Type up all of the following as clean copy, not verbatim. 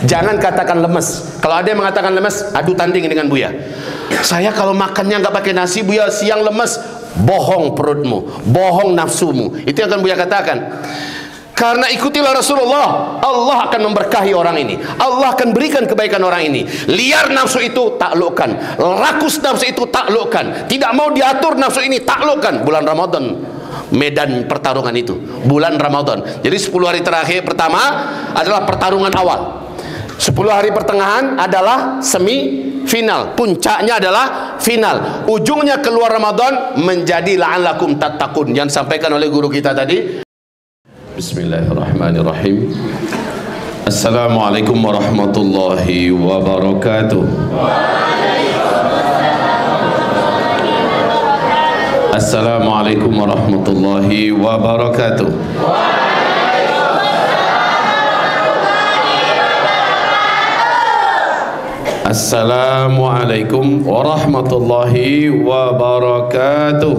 Jangan katakan lemes. Kalau ada yang mengatakan lemes, adu tanding dengan Buya. Saya kalau makannya nggak pakai nasi, Buya, siang lemes. Bohong perutmu, bohong nafsumu. Itu yang akan Buya katakan. Karena ikutilah Rasulullah, Allah akan memberkahi orang ini, Allah akan berikan kebaikan orang ini. Liar nafsu itu taklukkan, rakus nafsu itu taklukkan, tidak mau diatur nafsu ini taklukkan. Bulan Ramadan medan pertarungan itu, bulan Ramadan. Jadi 10 hari terakhir pertama adalah pertarungan awal, 10 hari pertengahan adalah semifinal, puncaknya adalah final, ujungnya keluar Ramadan menjadi la'allakum tattaqun yang disampaikan oleh guru kita tadi. Bismillahirrahmanirrahim. Assalamualaikum warahmatullahi wabarakatuh. Assalamualaikum warahmatullahi wabarakatuh. Assalamualaikum warahmatullahi wabarakatuh.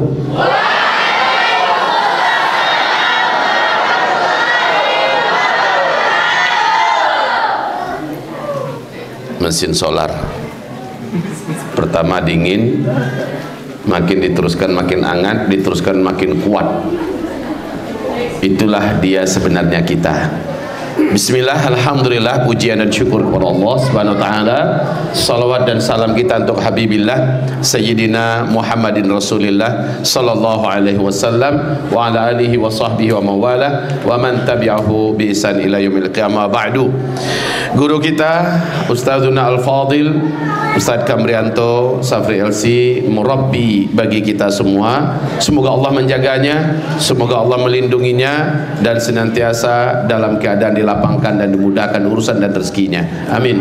Mesin solar pertama dingin, makin diteruskan makin hangat, diteruskan makin kuat. Itulah dia sebenarnya kita. Bismillah, alhamdulillah, pujian dan syukur kepada Allah Subhanahu wa taala. Salawat dan salam kita untuk Habibillah Sayyidina Muhammadin Rasulillah sallallahu alaihi wasallam wa ala alihi wa sahbihi wa mawala wa man tabi'ahu bi ihsan ila yaumil qiyamah. Ba'du. Guru kita Ustazuna Al-Fadil Ustaz Kamrianto Safri LC, murabbi bagi kita semua. Semoga Allah menjaganya, semoga Allah melindunginya dan senantiasa dalam keadaan dilapangkan dan dimudahkan urusan dan rezekinya. Amin.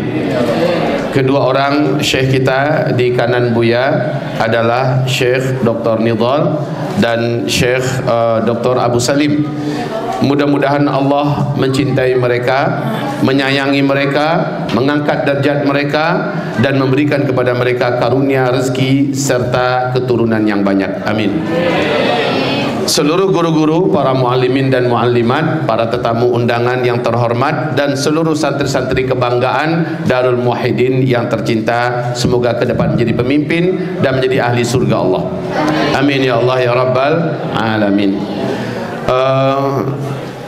Kedua orang syekh kita di kanan Buya adalah Syekh Dr. Nidhal dan Syekh Dr. Abu Salim. Mudah-mudahan Allah mencintai mereka, menyayangi mereka, mengangkat derajat mereka dan memberikan kepada mereka karunia rezeki serta keturunan yang banyak. Amin. Seluruh guru-guru, para muallimin dan muallimat, para tetamu undangan yang terhormat, dan seluruh santri-santri kebanggaan Darul Muwahhidin yang tercinta, semoga ke depan menjadi pemimpin dan menjadi ahli surga Allah. Amin ya Allah ya Rabbal Alamin.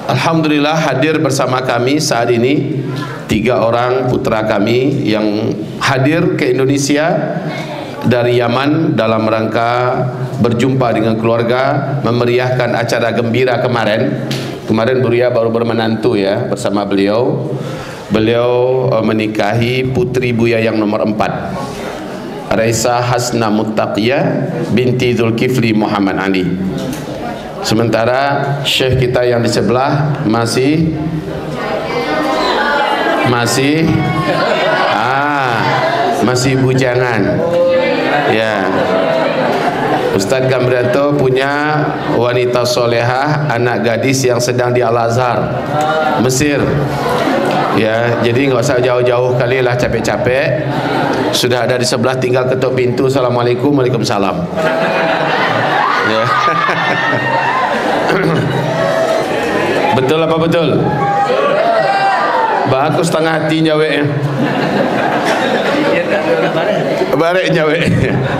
Alhamdulillah hadir bersama kami saat ini 3 orang putra kami yang hadir ke Indonesia dari Yaman dalam rangka berjumpa dengan keluarga, memeriahkan acara gembira kemarin. Kemarin Buya baru bermenantu ya bersama beliau. Beliau menikahi putri Buya yang nomor 4, Raisa Hasna Muttaqiyah binti Zulkifli Muhammad Ali. Sementara syekh kita yang di sebelah masih bujangan. Ya. Ustaz Kamrianto punya wanita solehah, anak gadis yang sedang di Al-Azhar Mesir. Ya, jadi nggak usah jauh-jauh kali lah, capek-capek. Sudah ada di sebelah, tinggal ketuk pintu. Assalamualaikum, waalaikumsalam. Ya. Betul apa betul? Bah aku setengah hati nyawe. Barek nyawe.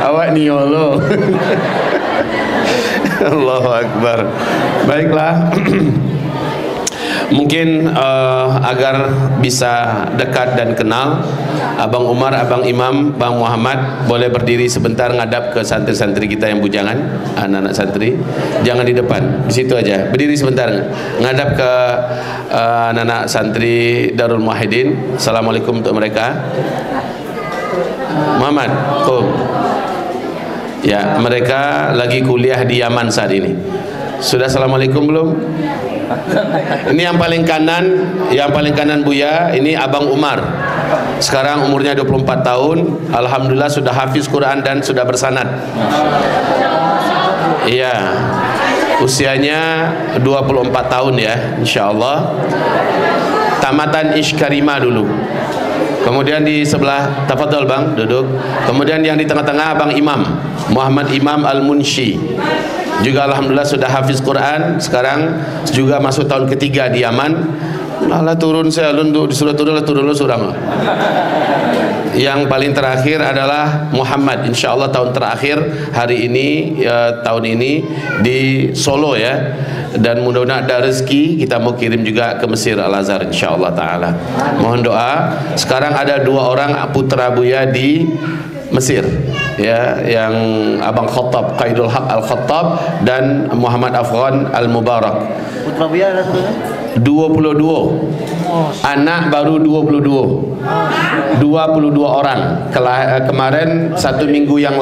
Awak ni Allah. Allahu Akbar. Baiklah. Mungkin agar bisa dekat dan kenal, Abang Umar, Abang Imam, Bang Muhammad boleh berdiri sebentar ngadap ke santri-santri kita yang bujangan, anak-anak santri. Jangan di depan, di situ aja. Berdiri sebentar ngadap ke anak-anak santri Darul Muwahhidin. Assalamualaikum untuk mereka. Muhammad, ya, mereka lagi kuliah di Yaman saat ini. Sudah assalamualaikum belum? Ini yang paling kanan Buya, ini Abang Umar. Sekarang umurnya 24 tahun, alhamdulillah sudah hafiz Quran dan sudah bersanad. Iya. Usianya 24 tahun ya, insyaallah. Tamatan Ishkarima dulu. Kemudian di sebelah, tafadhol Bang, duduk. Kemudian yang di tengah-tengah Bang Imam, Muhammad Imam Al-Munshi. Juga alhamdulillah sudah hafiz Quran, sekarang juga masuk tahun ketiga di Yaman. Malah turun saya untuk disuruh turun surang. Yang paling terakhir adalah Muhammad, insya Allah tahun terakhir hari ini tahun ini di Solo ya, dan mudah-mudahan ada rezeki kita mau kirim juga ke Mesir Al-Azhar insya Allah Ta'ala. Mohon doa. Sekarang ada 2 orang putra Buya di Mesir ya, yang Abang Khattab Qaidul Haq Al-Khattab dan Muhammad Afghan Al-Mubarak. Putra Buya ada saudara? 22 anak baru 22 orang. Kemarin 1 minggu yang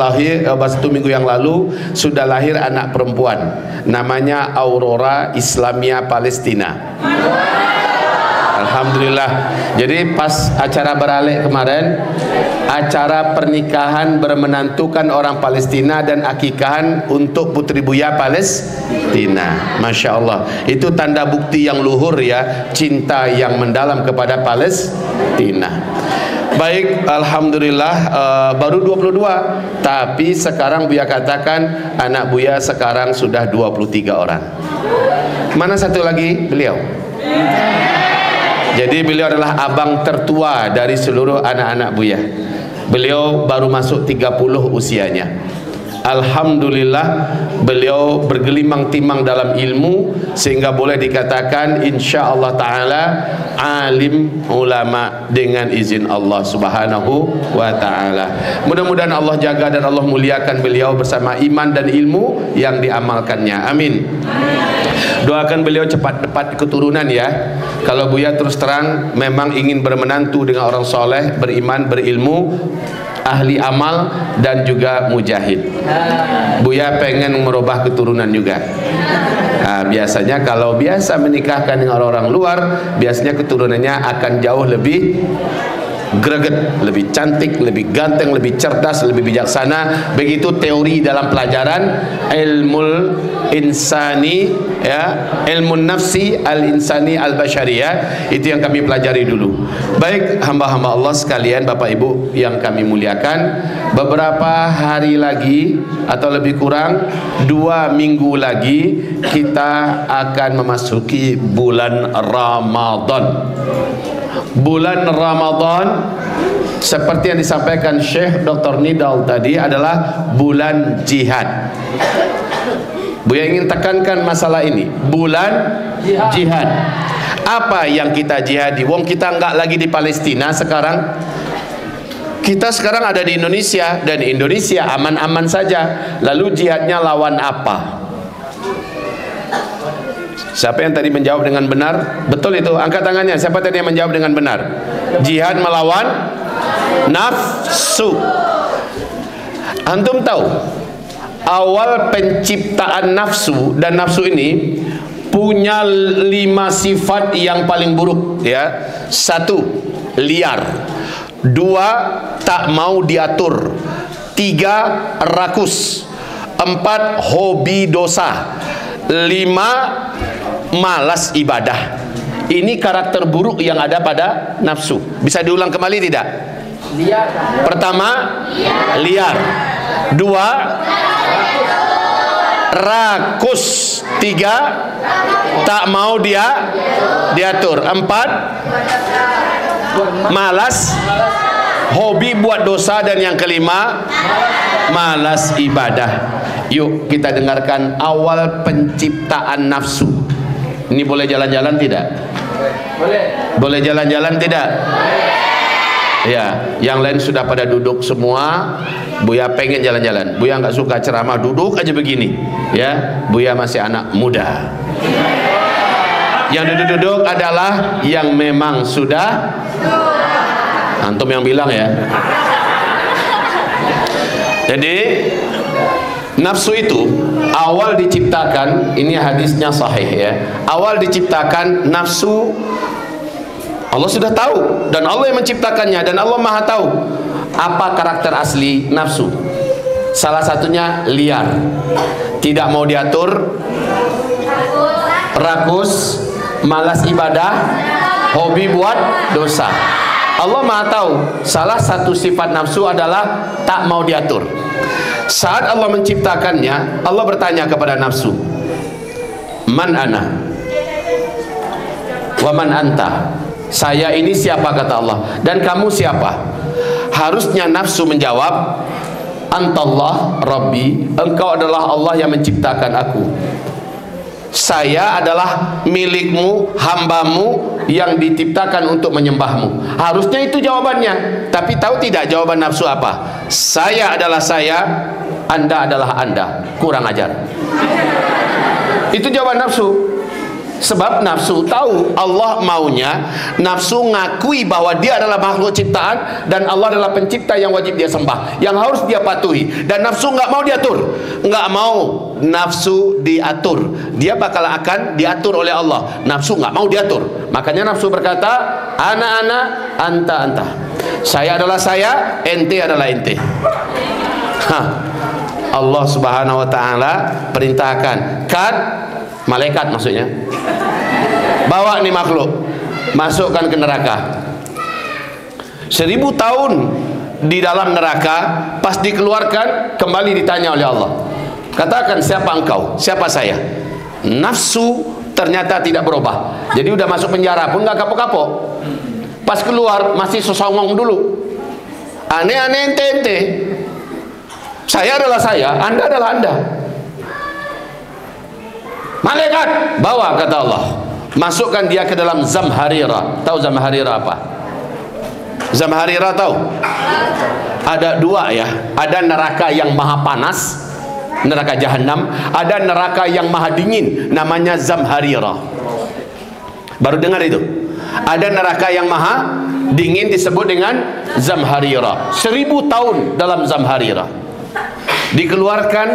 lalu sudah lahir anak perempuan, namanya Aurora Islamia Palestina. Alhamdulillah. Jadi pas acara beralek kemarin, acara pernikahan bermenantukan orang Palestina dan akikahan untuk putri Buya Palestina. Masya Allah, itu tanda bukti yang luhur ya, cinta yang mendalam kepada Palestina. Baik, Alhamdulillah baru 22, tapi sekarang Buya katakan anak Buya sekarang sudah 23 orang. Mana satu lagi? Beliau. Jadi beliau adalah abang tertua dari seluruh anak-anak Buya. Beliau baru masuk 30 usianya. Alhamdulillah beliau bergelimang timang dalam ilmu sehingga boleh dikatakan insya Allah Ta'ala alim ulama dengan izin Allah Subhanahu wa Ta'ala. Mudah-mudahan Allah jaga dan Allah muliakan beliau bersama iman dan ilmu yang diamalkannya. Amin. Doakan beliau cepat-cepat keturunan ya. Kalau Buya terus terang memang ingin bermenantu dengan orang soleh, beriman, berilmu, ahli amal dan juga mujahid. Buya pengen merubah keturunan juga. Nah, biasanya kalau biasa menikahkan dengan orang luar, biasanya keturunannya akan jauh lebih greget, lebih cantik, lebih ganteng, lebih cerdas, lebih bijaksana. Begitu teori dalam pelajaran ilmu insani ya, ilmu nafsi al-insani al-bashariyah, itu yang kami pelajari dulu. Baik hamba-hamba Allah sekalian, Bapak Ibu yang kami muliakan, beberapa hari lagi atau lebih kurang 2 minggu lagi kita akan memasuki bulan Ramadan. Bulan Ramadan seperti yang disampaikan Syekh Dr. Nidal tadi adalah bulan jihad. Buya ingin tekankan masalah ini, bulan jihad. Apa yang kita jihadi? Wong kita enggak lagi di Palestina sekarang. Kita sekarang ada di Indonesia dan Indonesia aman-aman saja. Lalu jihadnya lawan apa? Siapa yang tadi menjawab dengan benar? Betul itu, angkat tangannya. Siapa tadi yang menjawab dengan benar? Jihad melawan nafsu. Antum tahu awal penciptaan nafsu, dan nafsu ini punya 5 sifat yang paling buruk ya. 1, liar. 2, tak mau diatur. 3, rakus. 4, hobi dosa. 5, malas ibadah. Ini karakter buruk yang ada pada nafsu. Bisa diulang kembali tidak? Liar. Pertama, liar. 2, rakus. 3, tak mau diatur. 4, malas, hobi buat dosa, dan yang kelima, malas ibadah. Yuk kita dengarkan awal penciptaan nafsu. Ini boleh jalan-jalan tidak? Boleh. Boleh jalan-jalan tidak? Ya, yang lain sudah pada duduk semua. Buya pengen jalan-jalan. Buya nggak suka ceramah, duduk aja begini. Ya, Buya masih anak muda. Yang duduk-duduk adalah yang memang sudah. Antum yang bilang ya. Jadi nafsu itu awal diciptakan, ini hadisnya sahih ya. Awal diciptakan nafsu Allah sudah tahu, dan Allah yang menciptakannya, dan Allah Maha tahu apa karakter asli nafsu. Salah satunya liar, tidak mau diatur, rakus, malas ibadah, hobi buat dosa. Allah Maha tahu salah satu sifat nafsu adalah tak mau diatur. Saat Allah menciptakannya, Allah bertanya kepada nafsu, man ana? Wa man anta? Saya ini siapa, kata Allah. Dan kamu siapa? Harusnya nafsu menjawab, Antallah Rabbi, engkau adalah Allah yang menciptakan aku. Saya adalah milikmu, hambamu yang diciptakan untuk menyembahmu. Harusnya itu jawabannya. Tapi tahu tidak jawaban nafsu apa? Saya adalah saya, Anda adalah Anda. Kurang ajar. Itu jawaban nafsu. Sebab nafsu tahu Allah maunya, nafsu ngakui bahwa dia adalah makhluk ciptaan dan Allah adalah pencipta yang wajib dia sembah, yang harus dia patuhi. Dan nafsu nggak mau diatur, nggak mau nafsu diatur. Dia bakal akan diatur oleh Allah. Nafsu nggak mau diatur. Makanya nafsu berkata, ana, anta. Saya adalah saya, ente adalah ente. Allah Subhanahu wa taala perintahkan, kan malaikat maksudnya, bawa nih makhluk, masukkan ke neraka. 1000 tahun di dalam neraka, pas dikeluarkan kembali ditanya oleh Allah, katakan siapa engkau, siapa saya. Nafsu ternyata tidak berubah. Jadi udah masuk penjara pun nggak kapok-kapok. Pas keluar masih sosongong dulu, aneh-aneh, ente. Saya adalah saya, Anda adalah Anda. Malaikat bawa, kata Allah, masukkan dia ke dalam Zamharira. Tahu Zamharira apa? Zamharira tahu? Ada dua ya. Ada neraka yang maha panas, neraka jahanam. Ada neraka yang maha dingin, namanya Zamharira. Baru dengar itu? Ada neraka yang maha dingin disebut dengan Zamharira. 1000 tahun dalam Zamharira. Dikeluarkan,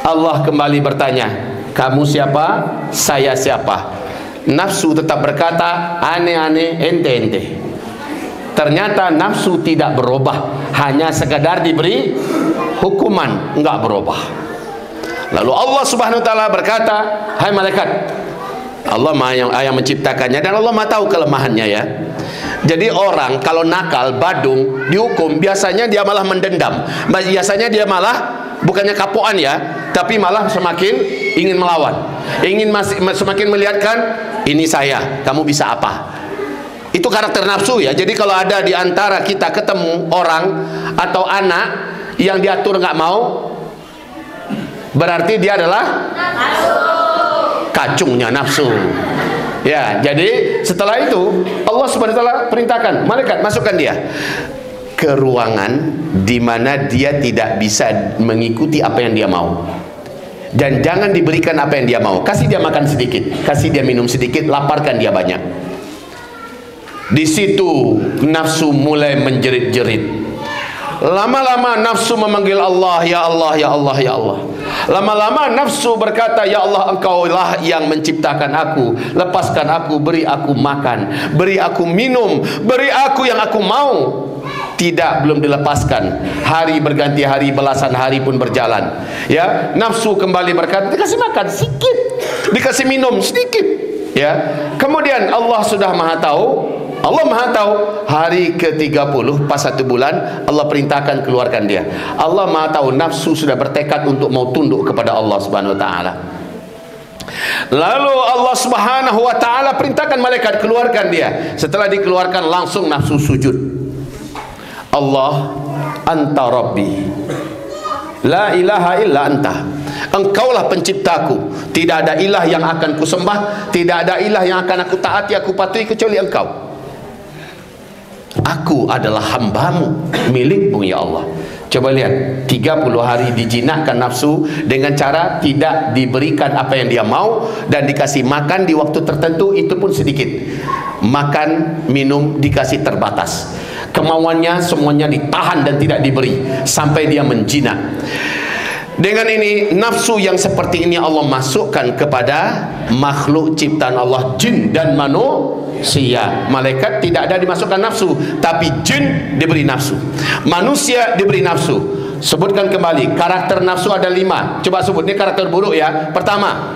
Allah kembali bertanya, kamu siapa? Saya siapa? Nafsu tetap berkata, aneh-aneh, ente-ente. Ternyata nafsu tidak berubah, hanya sekadar diberi hukuman, enggak berubah. Lalu Allah Subhanahu wa taala berkata, hai malaikat, Allah yang menciptakannya dan Allah tahu kelemahannya ya. Jadi orang kalau nakal, badung, dihukum, biasanya dia malah mendendam. Biasanya dia malah bukannya kapoan ya, tapi malah semakin ingin melawan, ingin semakin melihatkan, ini saya, kamu bisa apa. Itu karakter nafsu ya. Jadi kalau ada di antara kita ketemu orang atau anak yang diatur nggak mau, berarti dia adalah kacungnya nafsu. Ya, jadi setelah itu Allah Subhanahu wa taala perintahkan malaikat masukkan dia ke ruangan di mana dia tidak bisa mengikuti apa yang dia mau. Dan jangan diberikan apa yang dia mau. Kasih dia makan sedikit, kasih dia minum sedikit, laparkan dia banyak. Di situ nafsu mulai menjerit-jerit. Lama-lama nafsu memanggil Allah, ya Allah, ya Allah, ya Allah. Lama-lama nafsu berkata, ya Allah, engkaulah yang menciptakan aku. Lepaskan aku, beri aku makan, beri aku minum, beri aku yang aku mau. Tidak, belum dilepaskan. Hari berganti hari, belasan hari pun berjalan. Ya, nafsu kembali berkata, dikasih makan sedikit, dikasih minum sedikit. Ya, kemudian Allah sudah maha tahu. Allah maha tahu. Hari ke-30 pas 1 bulan Allah perintahkan keluarkan dia. Allah maha tahu nafsu sudah bertekad untuk mau tunduk kepada Allah Subhanahu wa taala. Lalu Allah Subhanahu wa taala perintahkan malaikat keluarkan dia. Setelah dikeluarkan langsung nafsu sujud. Allah, anta Rabbi, la ilaha illa anta. Engkaulah penciptaku, tidak ada ilah yang akan kusembah, tidak ada ilah yang akan aku taati, aku patuhi kecuali engkau. Aku adalah hambamu, milikmu ya Allah. Coba lihat, 30 hari dijinakkan nafsu dengan cara tidak diberikan apa yang dia mau dan dikasih makan di waktu tertentu, itu pun sedikit. Makan, minum dikasih terbatas. Kemauannya semuanya ditahan dan tidak diberi sampai dia menjinak. Dengan ini nafsu yang seperti ini Allah masukkan kepada makhluk ciptaan Allah, jin dan manusia. Malaikat tidak ada dimasukkan nafsu, tapi jin diberi nafsu, manusia diberi nafsu. Sebutkan kembali, karakter nafsu ada 5. Coba sebut, ini karakter buruk ya. Pertama,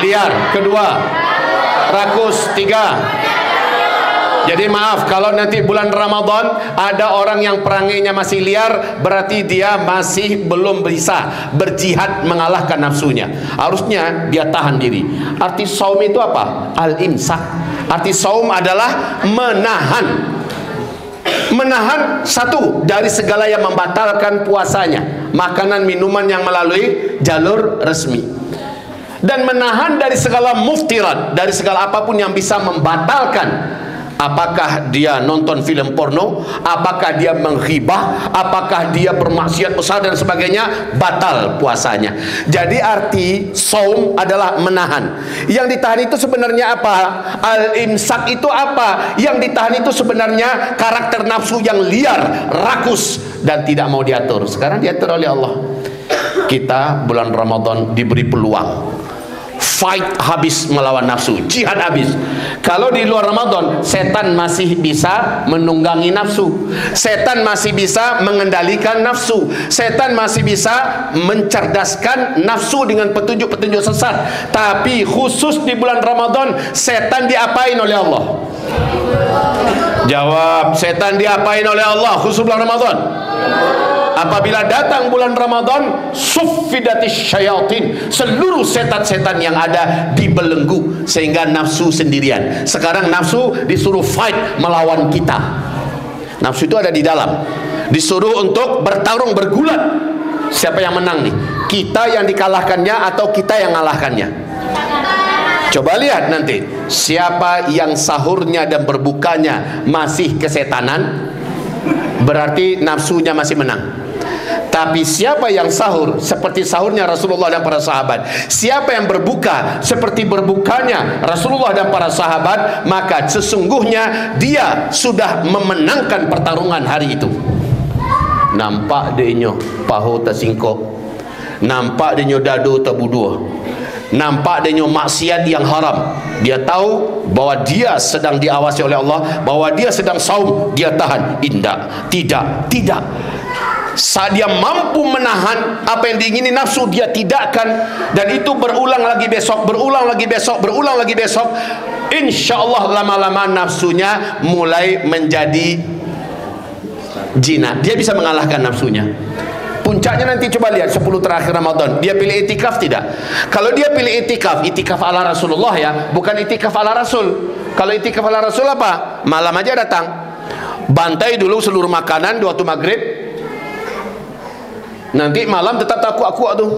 liar. Kedua, rakus. 3, Jadi maaf kalau nanti bulan Ramadan ada orang yang perangainya masih liar, berarti dia masih belum bisa berjihad mengalahkan nafsunya. Harusnya dia tahan diri. Arti saum itu apa? Al-imsak. Arti saum adalah menahan. Menahan satu dari segala yang membatalkan puasanya, makanan minuman yang melalui jalur resmi, dan menahan dari segala muftirat, dari segala apapun yang bisa membatalkan. Apakah dia nonton film porno, apakah dia menghibah, apakah dia bermaksiat besar dan sebagainya, batal puasanya. Jadi arti saum adalah menahan. Yang ditahan itu sebenarnya apa? Al-imsak itu apa? Yang ditahan itu sebenarnya karakter nafsu yang liar, rakus, dan tidak mau diatur. Sekarang diatur oleh Allah. Kita bulan Ramadan diberi peluang, fight habis melawan nafsu, jihad habis. Kalau di luar Ramadan, setan masih bisa menunggangi nafsu, setan masih bisa mengendalikan nafsu, setan masih bisa mencerdaskan nafsu dengan petunjuk-petunjuk sesat. Tapi khusus di bulan Ramadan, setan diapain oleh Allah? Jawab, setan diapain oleh Allah khusus bulan Ramadan? Apabila datang bulan Ramadan, suffidatis syayatin, seluruh setan-setan yang ada dibelenggu sehingga nafsu sendirian. Sekarang nafsu disuruh fight melawan kita. Nafsu itu ada di dalam, disuruh untuk bertarung, bergulat. Siapa yang menang nih? Kita yang dikalahkannya atau kita yang mengalahkannya? Coba lihat nanti, siapa yang sahurnya dan berbukanya masih kesetanan, berarti nafsunya masih menang. Tapi siapa yang sahur seperti sahurnya Rasulullah dan para sahabat, siapa yang berbuka seperti berbukanya Rasulullah dan para sahabat, maka sesungguhnya dia sudah memenangkan pertarungan hari itu. Nampak denyo paho tersingkop, nampak denyo dado terbudua, nampak denyo maksiat yang haram. Dia tahu bahwa dia sedang diawasi oleh Allah, bahwa dia sedang saum, dia tahan. Indah, tidak. Saat dia mampu menahan apa yang diingini nafsu, dia tidakkan, dan itu berulang lagi besok, berulang lagi besok, berulang lagi besok. Insya Allah lama-lama nafsunya mulai menjadi jinak. Dia bisa mengalahkan nafsunya. Puncaknya nanti coba lihat 10 terakhir Ramadan. Dia pilih itikaf tidak? Kalau dia pilih itikaf ala Rasulullah ya, bukan itikaf ala Rasul. Kalau itikaf ala Rasul apa? Malam aja datang, bantai dulu seluruh makanan di waktu maghrib, nanti malam tetap aku tuh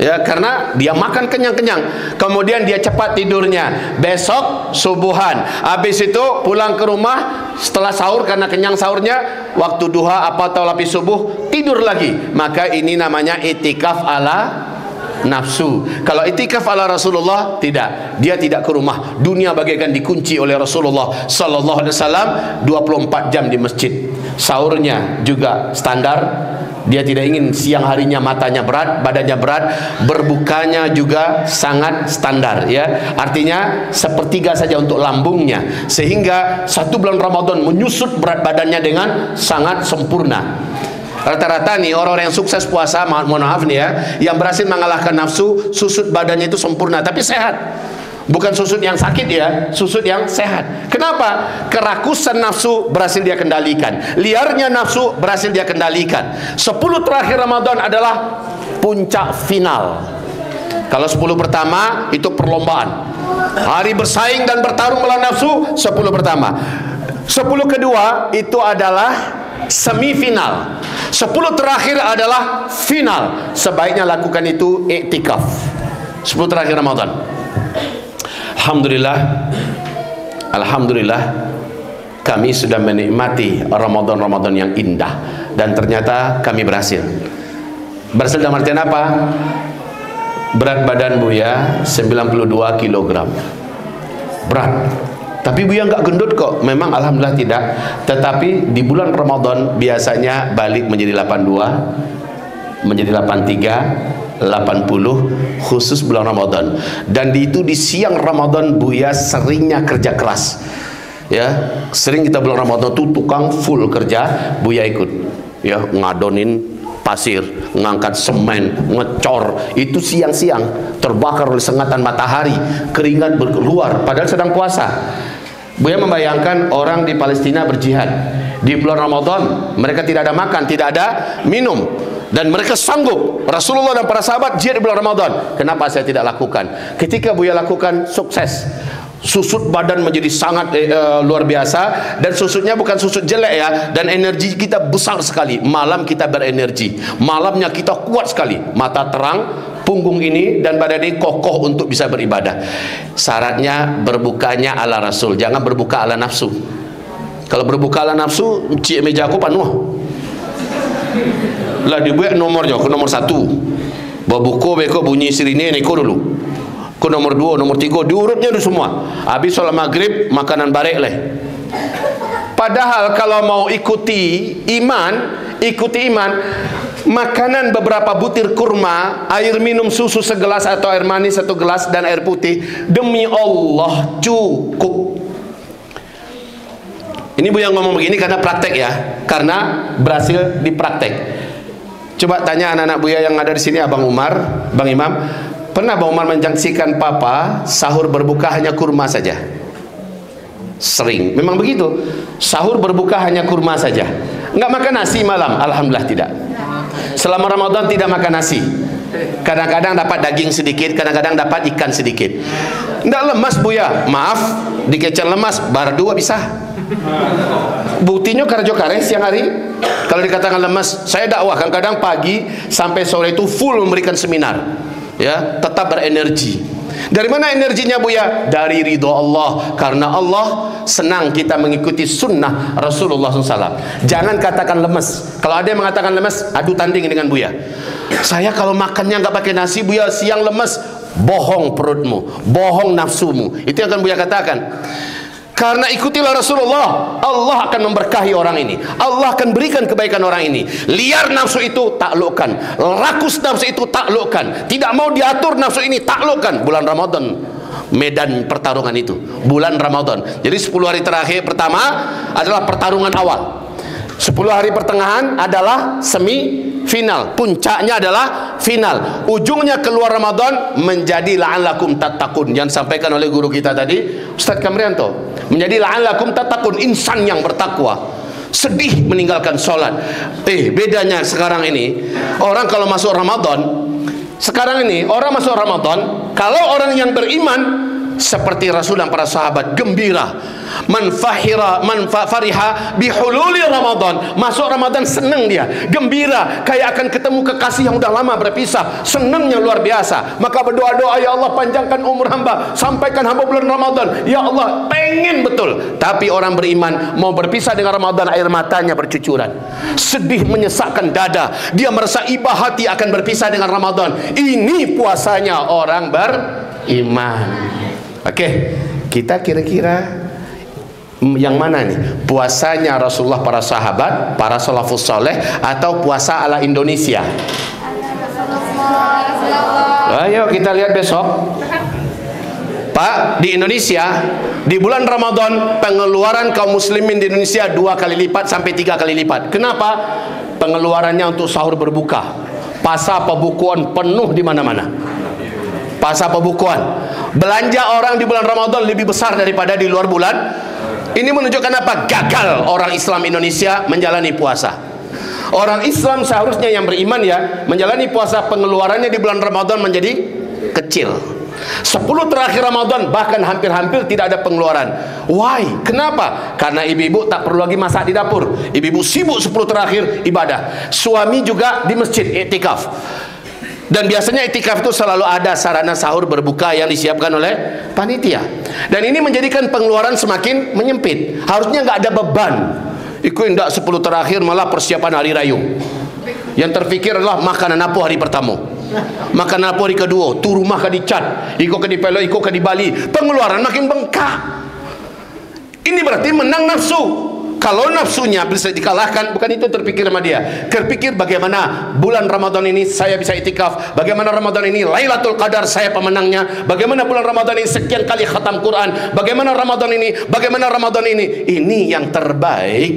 ya, karena dia makan kenyang-kenyang, kemudian dia cepat tidurnya, besok subuhan, habis itu pulang ke rumah setelah sahur, karena kenyang sahurnya, waktu duha apa atau lapis subuh tidur lagi. Maka ini namanya itikaf ala nafsu. Kalau itikaf ala Rasulullah tidak, dia tidak ke rumah, dunia bagaikan dikunci oleh Rasulullah sallallahu alaihi wasallam, 24 jam di masjid. Sahurnya juga standar, dia tidak ingin siang harinya matanya berat, badannya berat. Berbukanya juga sangat standar ya, artinya sepertiga saja untuk lambungnya, sehingga satu bulan Ramadan menyusut berat badannya dengan sangat sempurna. Rata-rata nih orang-orang yang sukses puasa, mohon maaf nih ya, yang berhasil mengalahkan nafsu, susut badannya itu sempurna, tapi sehat. Bukan susut yang sakit ya, susut yang sehat. Kenapa? Kerakusan nafsu berhasil dia kendalikan, liarnya nafsu berhasil dia kendalikan. 10 terakhir Ramadan adalah puncak final. Kalau 10 pertama itu perlombaan, hari bersaing dan bertarung melawan nafsu. 10 pertama. 10 kedua itu adalah semifinal. 10 terakhir adalah final. Sebaiknya lakukan itu iktikaf 10 terakhir Ramadan. Alhamdulillah kami sudah menikmati Ramadan yang indah, dan ternyata kami berhasil dalam artian apa? Berat badan Buya 92 kg berat, tapi Buya nggak gendut kok. Memang alhamdulillah tidak, tetapi di bulan Ramadan biasanya balik menjadi 82, menjadi 83, 80, khusus bulan Ramadan. Dan itu di siang Ramadan Buya seringnya kerja keras ya, sering kita bulan Ramadan tuh tukang full kerja, Buya ikut ya, ngadonin pasir, ngangkat semen, ngecor, itu siang-siang terbakar oleh sengatan matahari, keringat berkeluar padahal sedang puasa. Buya membayangkan orang di Palestina berjihad di bulan Ramadan, mereka tidak ada makan, tidak ada minum, dan mereka sanggup. Rasulullah dan para sahabat jihad di bulan Ramadan. Kenapa saya tidak lakukan? Ketika Buya lakukan, sukses. Susut badan menjadi sangat luar biasa, dan susutnya bukan susut jelek ya, dan energi kita besar sekali. Malam kita berenergi, malamnya kita kuat sekali, mata terang, punggung ini dan badan ini kokoh untuk bisa beribadah. Syaratnya berbukanya ala Rasul, jangan berbuka ala nafsu. Kalau berbuka ala nafsu, cik meja aku penuh lah, dibuat nomornya ke nomor 1, berbuka beko bunyi sirine neko dulu, ke nomor 2, nomor 3, diurutnya dulu semua. Habis sholat maghrib makanan barek leh. Padahal kalau mau ikuti iman, makanan beberapa butir kurma, air minum susu segelas atau air manis 1 gelas, dan air putih, demi Allah cukup. Ini Buya ngomong begini karena praktek ya, karena berhasil dipraktek. Coba tanya anak-anak Buya yang ada di sini, Abang Umar, Bang Imam, pernah Bang Umar menjanjikan papa sahur berbuka hanya kurma saja? Sering, memang begitu. Sahur berbuka hanya kurma saja, nggak makan nasi malam? Alhamdulillah tidak. Selama Ramadan tidak makan nasi. Kadang-kadang dapat daging sedikit, kadang-kadang dapat ikan sedikit. Nggak lemas Buya, maaf, dikecil lemas, bar 2 bisa. Buktinya karjo kare siang hari. Kalau dikatakan lemas, saya dakwah kadang-kadang pagi sampai sore itu full memberikan seminar, ya, tetap berenergi. Dari mana energinya Buya? Dari ridho Allah, karena Allah senang kita mengikuti sunnah Rasulullah SAW. Jangan katakan lemes. Kalau ada yang mengatakan lemes, adu tanding dengan Buya. Saya kalau makannya nggak pakai nasi Buya, siang lemes. Bohong perutmu, bohong nafsumu. Itu yang akan Buya katakan. Karena ikutilah Rasulullah, Allah akan memberkahi orang ini, Allah akan berikan kebaikan orang ini. Liar nafsu itu taklukkan, rakus nafsu itu taklukkan, tidak mau diatur nafsu ini taklukkan. Bulan Ramadan medan pertarungan itu, bulan Ramadan. Jadi 10 hari terakhir pertama adalah pertarungan awal, 10 hari pertengahan adalah semifinal, puncaknya adalah final, ujungnya keluar Ramadan menjadi la'allakum tattaqun yang disampaikan oleh guru kita tadi, Ustaz Kamrianto. Menjadi la'allakum tattaqun, insan yang bertakwa. Sedih meninggalkan sholat. Bedanya sekarang ini, orang kalau masuk Ramadan, sekarang ini orang masuk Ramadan, kalau orang yang beriman seperti Rasul dan para sahabat, gembira. Man fariha bihululi Ramadan, masuk Ramadan senang dia, gembira, kayak akan ketemu kekasih yang udah lama berpisah, senangnya luar biasa. Maka berdoa-doa, ya Allah panjangkan umur hamba, sampaikan hamba bulan Ramadan, ya Allah, pengen betul. Tapi orang beriman mau berpisah dengan Ramadan, air matanya bercucuran, sedih menyesakkan dada, dia merasa iba hati akan berpisah dengan Ramadan. Ini puasanya orang beriman. Oke, kita kira-kira yang mana nih? Puasanya Rasulullah, para sahabat, para salafus saleh, atau puasa ala Indonesia? Ayo kita lihat besok. Pak, di Indonesia di bulan Ramadan pengeluaran kaum muslimin di Indonesia 2 kali lipat sampai 3 kali lipat. Kenapa? Pengeluarannya untuk sahur berbuka. Pasar pembukuan penuh di mana-mana. Pasar pembukuan. Belanja orang di bulan Ramadan lebih besar daripada di luar bulan. Ini menunjukkan apa? Gagal orang Islam Indonesia menjalani puasa. Orang Islam seharusnya yang beriman ya, menjalani puasa, pengeluarannya di bulan Ramadan menjadi kecil. 10 terakhir Ramadan bahkan hampir-hampir tidak ada pengeluaran. Why? Kenapa? Karena ibu-ibu tak perlu lagi masak di dapur. Ibu-ibu sibuk 10 terakhir ibadah. Suami juga di masjid iktikaf. Dan biasanya iktikaf itu selalu ada sarana sahur berbuka yang disiapkan oleh panitia. Dan ini menjadikan pengeluaran semakin menyempit. Harusnya nggak ada beban. Ikut ndak 10 terakhir malah persiapan hari raya. Yang terfikir adalah makanan apa hari pertama, makanan apa hari kedua, tu rumah ke dicat, ikut ke di Pelo, ikut ke di Bali. Pengeluaran makin bengkak. Ini berarti menang nafsu. Kalau nafsunya bisa dikalahkan, bukan itu terpikir sama dia. Terpikir bagaimana bulan Ramadan ini saya bisa itikaf, bagaimana Ramadan ini Lailatul Qadar saya pemenangnya, bagaimana bulan Ramadan ini sekian kali khatam Quran, bagaimana Ramadan ini, bagaimana Ramadan ini. Ini yang terbaik.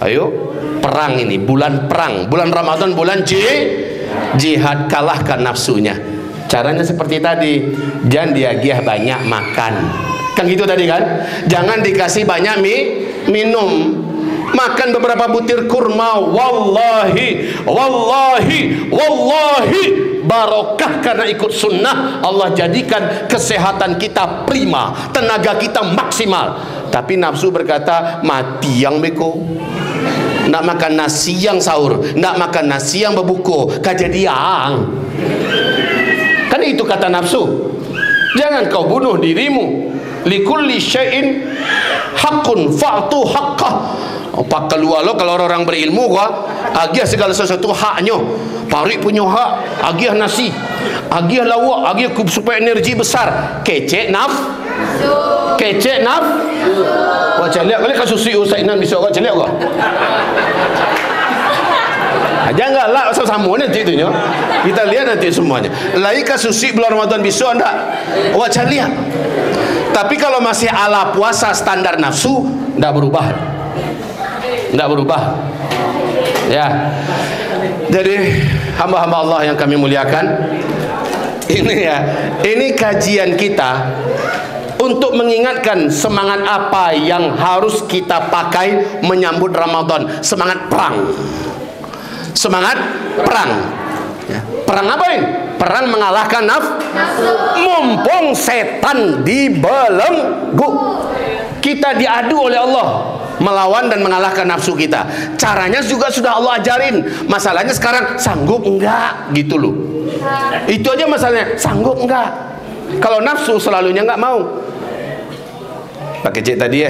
Ayo, perang ini, bulan perang, bulan Ramadan, bulan jihad, kalahkan nafsunya. Caranya seperti tadi, jangan dia banyak makan. Kan gitu tadi kan? Jangan dikasih banyak minum. Makan beberapa butir kurma, wallahi barokah karena ikut sunnah. Allah jadikan kesehatan kita prima, tenaga kita maksimal. Tapi nafsu berkata, mati yang beko, nak makan nasi yang sahur, nak makan nasi yang berbuka, kejadian. Kan itu kata nafsu. Jangan kau bunuh dirimu. Likulli syai'in haqqun fa'tu haqqah. Pak keluar lo kalau orang berilmu gua agiah segala sesuatu haknya. Parik punya hak, agiah nasi, agiah lawak, agiah supaya energi besar. Kecek kecek wah celiak kali kasusi usainan bisa gua celiak gua. Janganlah sama nanti itunya. Kita lihat nanti semuanya. Lai kasusi bulan Ramadan bisa ndak? Wah celiak. Tapi kalau masih ala puasa standar nafsu, ndak berubah. Tidak berubah ya. Jadi hamba-hamba Allah yang kami muliakan, ini kajian kita untuk mengingatkan semangat apa yang harus kita pakai menyambut Ramadan. Semangat perang, semangat perang ya. Perang apa ini? Perang mengalahkan nafsu. Mumpung setan dibelenggu, kita diadu oleh Allah melawan dan mengalahkan nafsu kita. Caranya juga sudah Allah ajarin. Masalahnya sekarang sanggup enggak gitu loh. Itu aja masalahnya, sanggup enggak. Kalau nafsu selalunya enggak mau. Pakai cek tadi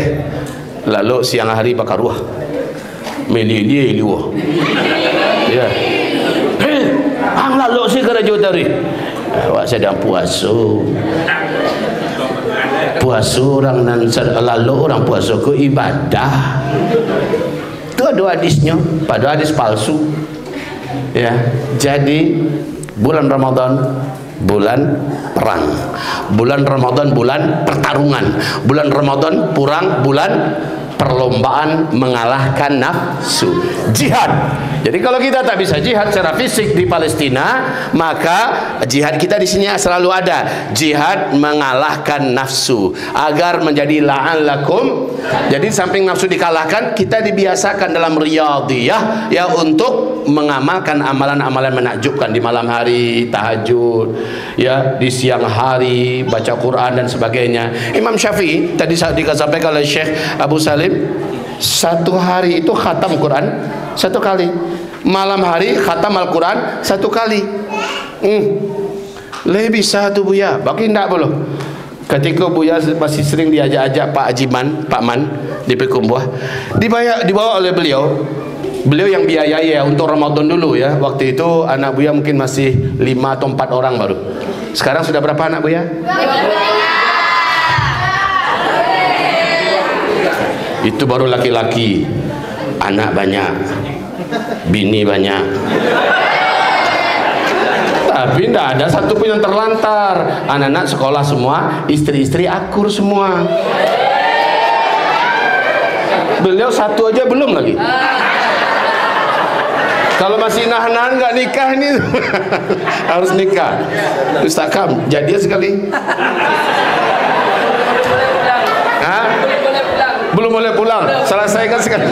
lalu siang hari bakar ruah melili liwah ya. Ang lalu sih kerja tadi awak sedang puasa orang nan lalu orang puasa ke ibadah. Itu ada hadisnya, pada hadis palsu ya. Jadi bulan Ramadan bulan perang, bulan Ramadan bulan pertarungan, bulan Ramadan bulan perlombaan mengalahkan nafsu, jihad. Jadi kalau kita tak bisa jihad secara fisik di Palestina, maka jihad kita di sini selalu ada, jihad mengalahkan nafsu agar menjadi la'allakum. Jadi samping nafsu dikalahkan, kita dibiasakan dalam riyadhiyah ya untuk mengamalkan amalan-amalan menakjubkan di malam hari, tahajud ya, di siang hari baca Quran dan sebagainya. Imam Syafi'i tadi disampaikan oleh Syekh Abu Salim, satu hari itu khatam Quran satu kali, malam hari khatam Al-Quran satu kali. Lebih satu Buya, bagi tidak boleh. Ketika Buya masih sering diajak-ajak Pak Ajiman, Pak Man di Pekumbuh, dibawa oleh beliau yang biayai ya untuk Ramadan dulu ya. Waktu itu anak Buya mungkin masih 5 atau 4 orang baru. Sekarang sudah berapa anak Buya? Itu baru laki-laki, anak banyak, bini banyak, tapi tidak ada satu pun yang terlantar. Anak-anak sekolah semua, istri-istri akur semua. Beliau satu aja belum lagi. Kalau masih nahan-nahan nggak nikah ini harus nikah. Ustaz Kam, jadi sekali. Belum boleh pulang, selesaikan sekali.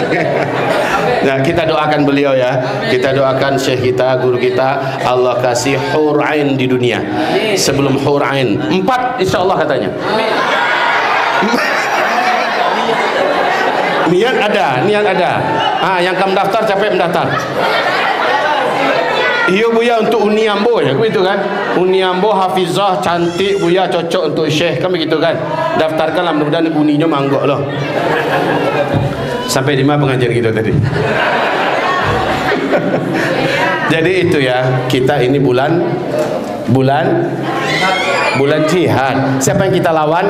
Nah, kita doakan beliau ya. Kita doakan syekh kita, guru kita, Allah kasih hur ain di dunia. Sebelum hur ain 4 insyaallah katanya. Niat ada. Yang kamu daftar capek mendaftar. Iya Buya untuk Uni Ambo ya, begitu kan? Uni Ambo hafizah cantik Buya, cocok untuk syekh kan begitu kan? Daftarkanlah, mudah-mudahan uninya manggok loh. Sampai di mana pengajian kita tadi? Jadi itu ya, kita ini bulan jihad. Siapa yang kita lawan?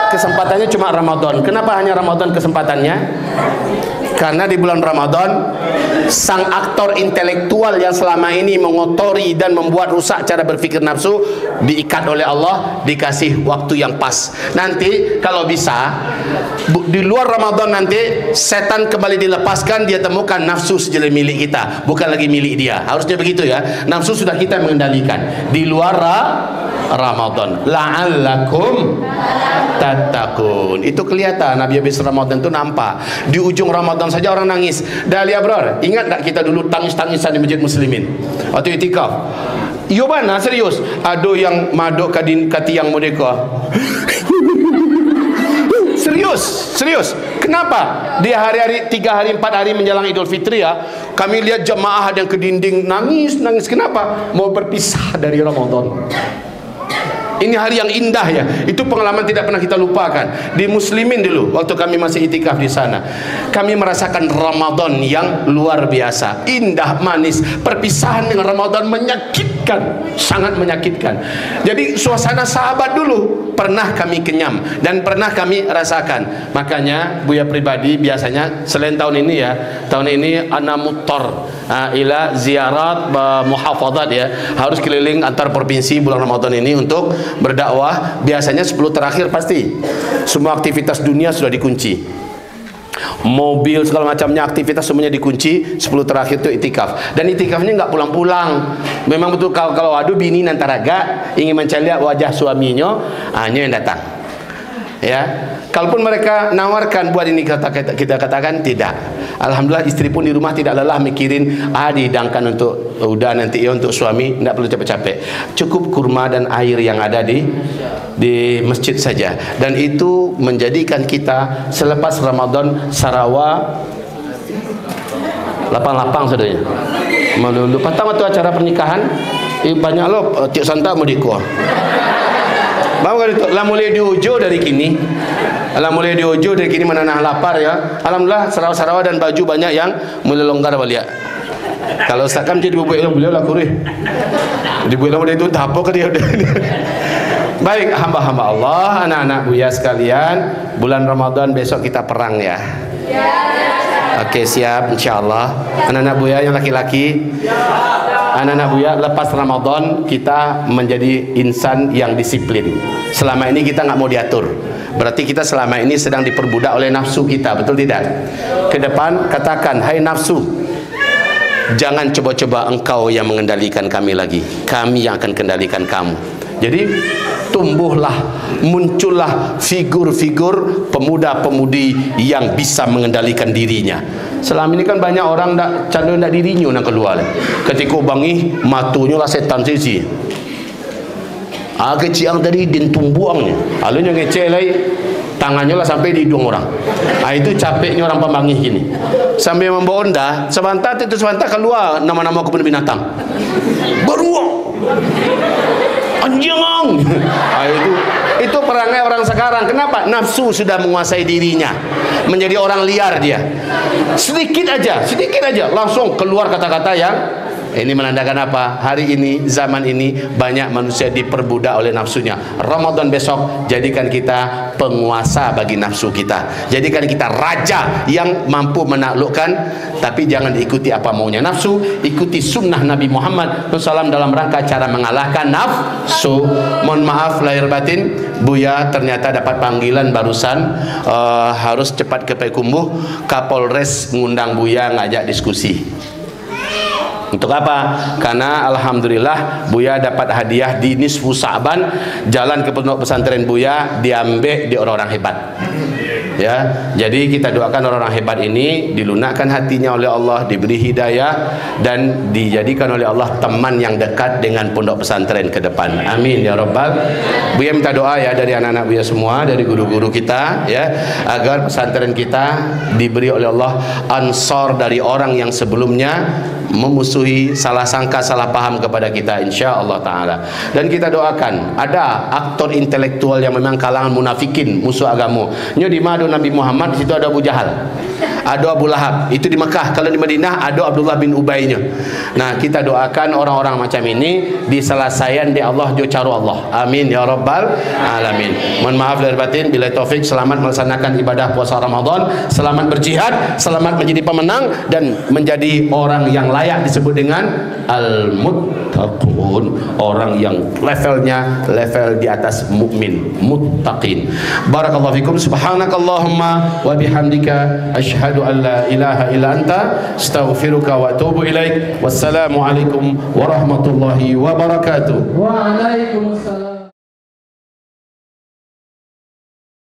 Kesempatannya cuma Ramadan. Kenapa hanya Ramadan kesempatannya? Karena di bulan Ramadan sang aktor intelektual yang selama ini mengotori dan membuat rusak cara berpikir nafsu diikat oleh Allah, dikasih waktu yang pas. Nanti kalau bisa di luar Ramadan nanti setan kembali dilepaskan, dia temukan nafsu sejati milik kita, bukan lagi milik dia. Harusnya begitu ya. Nafsu sudah kita mengendalikan di luar Ramadan. La'allakum tattaqun. Itu kelihatan Nabi habis Ramadan itu nampak. Di ujung Ramadan saja orang nangis. Dahlia Bro, ingat tak kita dulu tangis-tangisan di Masjid Muslimin waktu itikaf? Yo mana serius? Aduh yang madok kati yang merdeka. Serius. Kenapa? Di hari-hari 3 hari 4 hari menjelang Idul Fitri ya, kami lihat jemaah yang ke dinding nangis. Kenapa? Mau berpisah dari Ramadan. Ini hari yang indah ya. Itu pengalaman tidak pernah kita lupakan. Di Muslimin dulu waktu kami masih itikaf di sana, kami merasakan Ramadan yang luar biasa, indah, manis. Perpisahan dengan Ramadan menyakitkan, sangat menyakitkan. Jadi suasana sahabat dulu pernah kami kenyam dan pernah kami rasakan. Makanya Buya pribadi biasanya selain tahun ini ya, tahun ini ana mutar ila ziarat muhafadzat ya, harus keliling antar provinsi bulan Ramadan ini untuk berdakwah. Biasanya 10 terakhir pasti semua aktivitas dunia sudah dikunci, mobil segala macamnya, aktivitas semuanya dikunci. 10 terakhir itu itikaf, dan itikafnya nggak pulang-pulang. Memang betul kalau aduh bini nantaraga ingin mencari wajah suaminya, hanya yang datang ya. Kalaupun mereka nawarkan buat ini, kita katakan tidak. Alhamdulillah istri pun di rumah tidak lelah mikirin dihidangkan untuk udah nanti ya untuk suami, tidak perlu capek-capek. Cukup kurma dan air yang ada di masjid saja, dan itu menjadikan kita selepas Ramadan Sarawak lapang-lapang saudaranya. Melulu pertama tu acara pernikahan banyak loh tiap santa mau dikuah. Bawa itu lah mulai diujo dari kini. Mulai diujo dari kini mana lapar ya. Alhamdulillah Sarawak dan baju banyak yang mulai longgar balik. Kalau sakam jadi bubuk beliau lah kurih. Di bulan itu tapo ke dia. Baik hamba-hamba Allah, anak-anak Buya sekalian, bulan Ramadan besok kita perang ya. Oke siap insyaallah. Anak-anak Buya yang laki-laki. Anak-anak Buya, lepas Ramadan kita menjadi insan yang disiplin. Selama ini kita nggak mau diatur, berarti kita selama ini sedang diperbudak oleh nafsu kita, betul tidak? Ke depan katakan, hai nafsu, jangan coba-coba engkau yang mengendalikan kami lagi, kami yang akan kendalikan kamu. Jadi tumbuhlah, muncullah figur-figur pemuda-pemudi yang bisa mengendalikan dirinya. Selama ini kan banyak orang cenderung tak dirinya nak keluar. Ketika bangi matunya lah setan sisi. Kecil tadi din tumbuangnya. Alunnya ngecek lagi tangannya lah sampai di hidung orang. Itu capeknya orang pembangih gini. Sampai membawa onda, sebentar keluar nama-nama kebun binatang. Beruang. Anjing. Itu perangai orang sekarang. Kenapa? Nafsu sudah menguasai dirinya, menjadi orang liar dia. Sedikit aja langsung keluar kata-kata yang ini menandakan apa? Hari ini, zaman ini banyak manusia diperbudak oleh nafsunya. Ramadan besok jadikan kita penguasa bagi nafsu kita. Jadikan kita raja yang mampu menaklukkan, tapi jangan ikuti apa maunya nafsu, ikuti sunnah Nabi Muhammad SAW dalam rangka cara mengalahkan nafsu. Mohon maaf lahir batin, Buya ternyata dapat panggilan barusan, harus cepat ke Payakumbuh. Kapolres ngundang Buya ngajak diskusi. Untuk apa? Karena alhamdulillah Buya dapat hadiah di nisfu Sa'ban, jalan ke pondok pesantren Buya diambil di orang-orang hebat. Ya, jadi kita doakan orang-orang hebat ini dilunakkan hatinya oleh Allah, diberi hidayah dan dijadikan oleh Allah teman yang dekat dengan pondok pesantren ke depan. Amin ya rabbal. Buya minta doa ya dari anak-anak Buya semua, dari guru-guru kita ya, agar pesantren kita diberi oleh Allah ansor dari orang yang sebelumnya memusuhi, salah sangka, salah paham kepada kita, insya Allah Ta'ala. Dan kita doakan ada aktor intelektual yang memang kalangan munafikin, musuh agama. Nyo di madu Nabi Muhammad, di situ ada Abu Jahal. ada Abu Lahab. Itu di Mekah. Kalau di Madinah ada Abdullah bin Ubaynya. Nah, kita doakan orang-orang macam ini diselesaikan di Allah jo cara Allah. Amin ya rabbal alamin. Mohon maaf lahir batin. Bila taufik, selamat melaksanakan ibadah puasa Ramadan, selamat berjihad, selamat menjadi pemenang dan menjadi orang yang layak disebut dengan al-muttaqun, orang yang levelnya level di atas mukmin, muttaqin. Barakallahu fikum. Subhanakallahumma wa bihamdika asyhadu an la ilaha illa anta astaghfiruka wa atubu ilaik. Wassalamu alaikum warahmatullahi wabarakatuh. Waalaikumsalam.